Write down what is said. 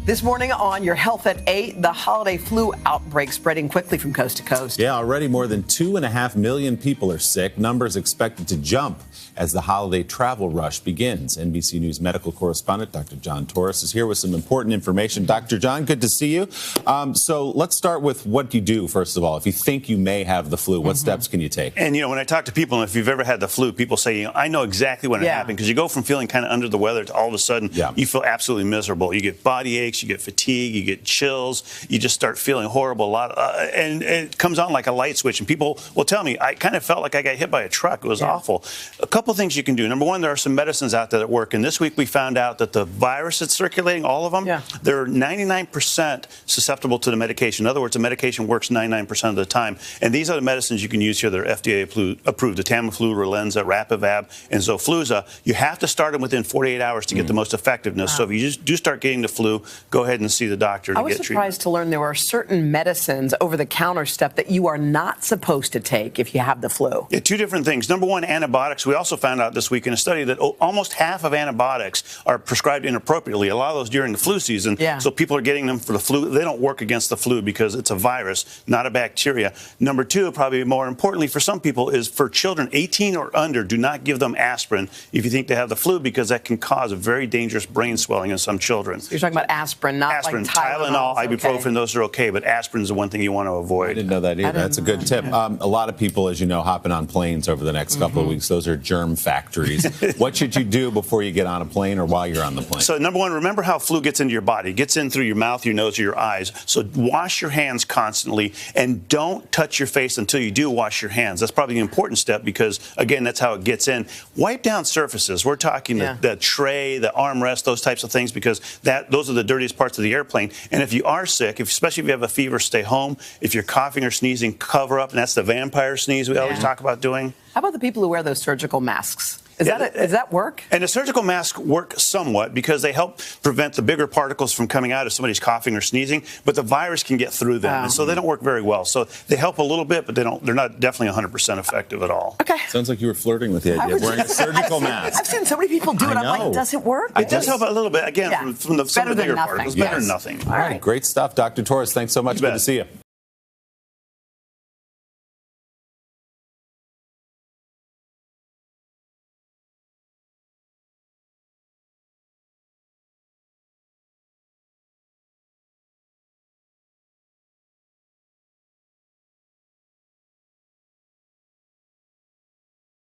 This morning on Your Health at 8, the holiday flu outbreak spreading quickly from coast to coast. Yeah, already more than 2.5 million people are sick. Numbers expected to jump as the holiday travel rush begins. NBC News medical correspondent Dr. John Torres is here with some important information. Dr. John, good to see you. So let's start with what you do, first of all. If you think you may have the flu, what steps can you take? And, when I talk to people, and if you've ever had the flu, people say, I know exactly when it happened, because you go from feeling kind of under the weather to all of a sudden you feel absolutely miserable. You get body aches, you get fatigue, you get chills, you just start feeling horrible and it comes on like a light switch. And people will tell me, I kind of felt like I got hit by a truck. It was awful. A couple things you can do. Number one, there are some medicines out there that work. And this week we found out that the virus that's circulating, all of them, they're 99% susceptible to the medication. In other words, the medication works 99% of the time. And these are the medicines you can use here that are FDA approved. The Tamiflu, Relenza, Rapivab, and Xofluza. You have to start them within 48 hours to get the most effectiveness. So if you just do start getting the flu, go ahead and see the doctor to get treatment. I was surprised to learn there are certain medicines, over-the-counter stuff, that you are not supposed to take if you have the flu. Yeah, two different things. Number one, antibiotics. We also found out this week in a study that almost half of antibiotics are prescribed inappropriately. A lot of those during the flu season. So people are getting them for the flu. They don't work against the flu because it's a virus, not a bacteria. Number two, probably more importantly for some people, is for children 18 or under, do not give them aspirin if you think they have the flu, because that can cause a very dangerous brain swelling in some children. So you're talking about aspirin, not aspirin, like Tylenol, ibuprofen, those are okay, but aspirin is the one thing you want to avoid. I didn't know that either. That's a good tip. A lot of people, as you know, hopping on planes over the next couple of weeks. Those are germ factories. What should you do before you get on a plane or while you're on the plane? So number one, remember how flu gets into your body. It gets in through your mouth, your nose, or your eyes. So wash your hands constantly and don't touch your face until you do wash your hands. That's probably an important step because, again, that's how it gets in. Wipe down surfaces. We're talking the tray, the armrest, those types of things, because those are the dirtiest parts of the airplane. And if you are sick, especially if you have a fever, stay home. If you're coughing or sneezing, cover up. And that's the vampire sneeze we always talk about doing. How about the people who wear those surgical masks? Does that work? And the surgical masks work somewhat because they help prevent the bigger particles from coming out if somebody's coughing or sneezing, but the virus can get through them. And so they don't work very well. So they help a little bit, but they're not definitely 100% effective at all. Okay. Sounds like you were flirting with the idea of wearing a surgical mask. I've seen so many people do it. I'm like, does it work? It does help a little bit, again, from some of the bigger particles. Better than nothing. All right, great stuff. Dr. Torres, thanks so much. Good to see you.